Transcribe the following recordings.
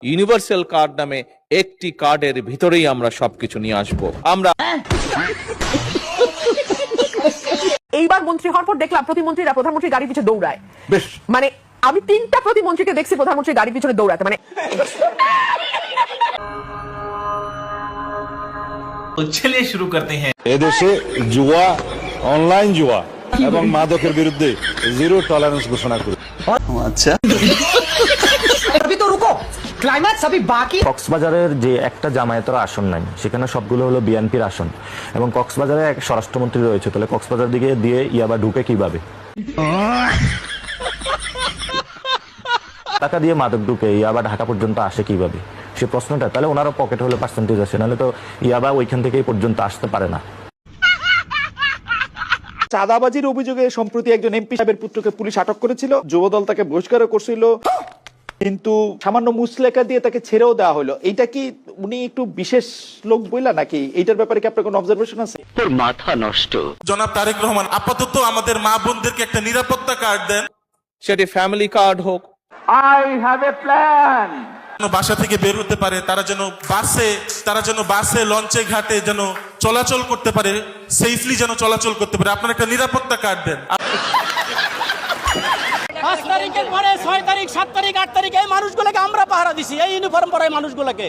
Universal card নামে একটি কার্ডের ভিতরেই আমরা সবকিছু নিয়ে আসবো। আমরা এইবার মন্ত্রী হওয়ার পর দেখলাম প্রতিমন্ত্রীরা প্রধানমন্ত্রীর গাড়ির পিছনে দৌড়ায়। বেশ, মানে আমি 3টা প্রতিমন্ত্রীকে দেখছি প্রধানমন্ত্রীর গাড়ির পিছনে দৌড়াতে। মানে तो चलिए शुरू करते हैं। এদেশে জুয়া, অনলাইন জুয়া এবং মাদকের বিরুদ্ধে জিরো টলারেন্স ঘোষণা করে। अच्छा अभी तो रुको, क्लाइमैक्स अभी बाकी। কক্সবাজারের যে একটা জামায়াতের আসন নাই, সেখানে সবগুলো হলো বিএনপির আসন, এবং কক্সবাজারে এক স্বরাষ্ট্রমন্ত্রী রয়েছে। তাহলে কক্সবাজার দিকে দিয়ে ইয়াবা ঢুকে কিভাবে? টাকা দিয়ে মাদক ঢুকে ইয়াবা ঢাকা পর্যন্ত আসে কিভাবে, সে প্রশ্নটা। তাহলে ওনারও পকেট হলে পার্সেন্টেজ আসে, নাহলে তো ইয়াবা ওইখান থেকে পর্যন্ত আসতে পারে না। চাঁদাবাজির অভিযোগে সম্প্রতি একজন এমপি সাহেবের পুত্রকে পুলিশ আটক করেছিল। যুবদল তাকে বহিষ্কারও করছিল, কিন্তু সামান্য মুচলেখা দিয়ে তাকে ছেড়েও দেওয়া হলো। এইটা কি উনি একটু বিশেষ লোক বইলা, নাকি এইটার ব্যাপারে কি আপনার কোনো অবজারভেশন আছে? তোর মাথা নষ্ট। জনাব তারেক রহমান আপাতত আমাদের মা বোনদেরকে একটা নিরাপত্তা কার্ড দেন, সেটি ফ্যামিলি কার্ড হোক। বাসা থেকে বের হতে পারে, তারা যেন বাসে লঞ্চে ঘাটে যেন চলাচল করতে পারে, সেফলি যেন চলাচল করতে পারে। আপনার একটা নিরাপত্তা কার্ড দেন। 5 তারিখের পরে 6 তারিখ 7 তারিখ 8 তারিখ এই মানুষগুলোকে আমরা পাহারা দিছি, এই ইউনিফর্ম পরা এই মানুষগুলোকে।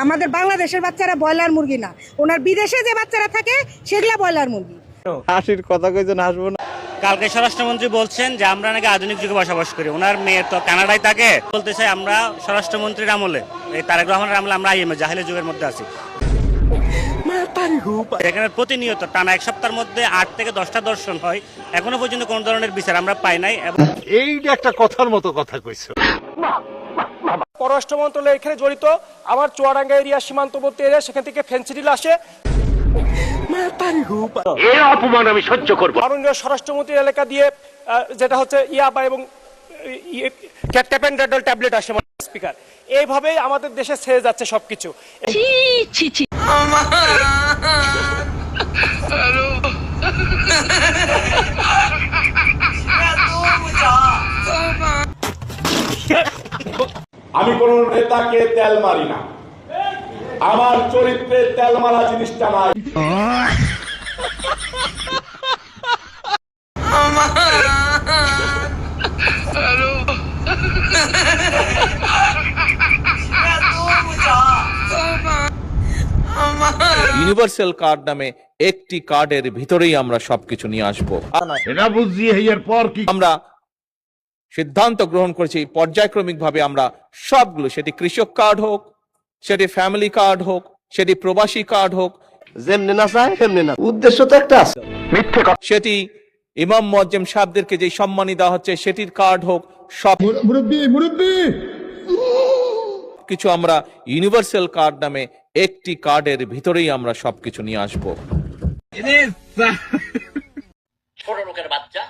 আমাদের বাংলাদেশের বাচ্চারা ব্রয়লার মুরগি না, ওনার বিদেশে যে বাচ্চারা থাকে সেগুলা ব্রয়লার মুরগি। হাসির কথা কইছেন, হাসবো না। কালকে স্বরাষ্ট্রমন্ত্রী বলছেন যে আমরা নাকি আধুনিক যুগে বসবাস করি, ওনার মেয়ে তো কানাডায় থাকে। বলতে চাই আমরা স্বরাষ্ট্রমন্ত্রীর আমলে, এই তারেক রহমানের আমলে আমরা আইএমএ জাহেলের যুগের মধ্যে আছি। এখানে প্রতিনিয়ত টানা 1 সপ্তাহের মধ্যে 8 থেকে 10টা দর্শন হয়, এখনো পর্যন্ত কোন ধরনের বিচার আমরা পাই নাই। এইটা একটা কথার মতো কথা কইছো। পররাষ্ট্র মন্ত্রণালয় এখানে জড়িত। আমার চুয়াডাঙ্গা এরিয়া সীমান্তবর্তী এরিয়া, সেখান থেকে ফেন্সিডিল আসে। এই অপমান আমি সহ্য করব। মাননীয় স্বরাষ্ট্রমন্ত্রীর এলাকা দিয়ে যেটা হচ্ছে ইয়াবা এবং ক্যাপটেপেন্ডাডল ট্যাবলেট আসে স্পিকার। এইভাবেই আমাদের দেশে ছেড়ে যাচ্ছে সবকিছু। আমি কোন নেতাকে তেল মারি না, আমার চরিত্রে তেল মারা জিনিসটা নাই। ইউনিভার্সাল কার্ড নামে একটি কার্ডের ভিতরেই আমরা সবকিছু নিয়ে আসবো। এটা বুঝছি, এর পর কি আমরা সিদ্ধান্ত গ্রহণ করেছি পর্যায়ক্রমিক ভাবে আমরা সবগুলো, সেটি কৃষক কার্ড হোক, সেটি ফ্যামিলি কার্ড হোক, সেটি প্রবাসী কার্ড হোক, যেমনে না চায় তেমনে না, উদ্দেশ্য তো একটা আছে। মিথ্যে কথা। সেটি ইমাম মুয়াজ্জিম সাহেবদেরকে যে সম্মানী দেওয়া হচ্ছে সেটির কার্ড হোক, সব কিছু আমরা ইউনিভার্সাল কার্ড নামে একটি কার্ডের ভিতরেই আমরা সবকিছু নিয়ে আসবো। ছোট লোকের বাচ্চা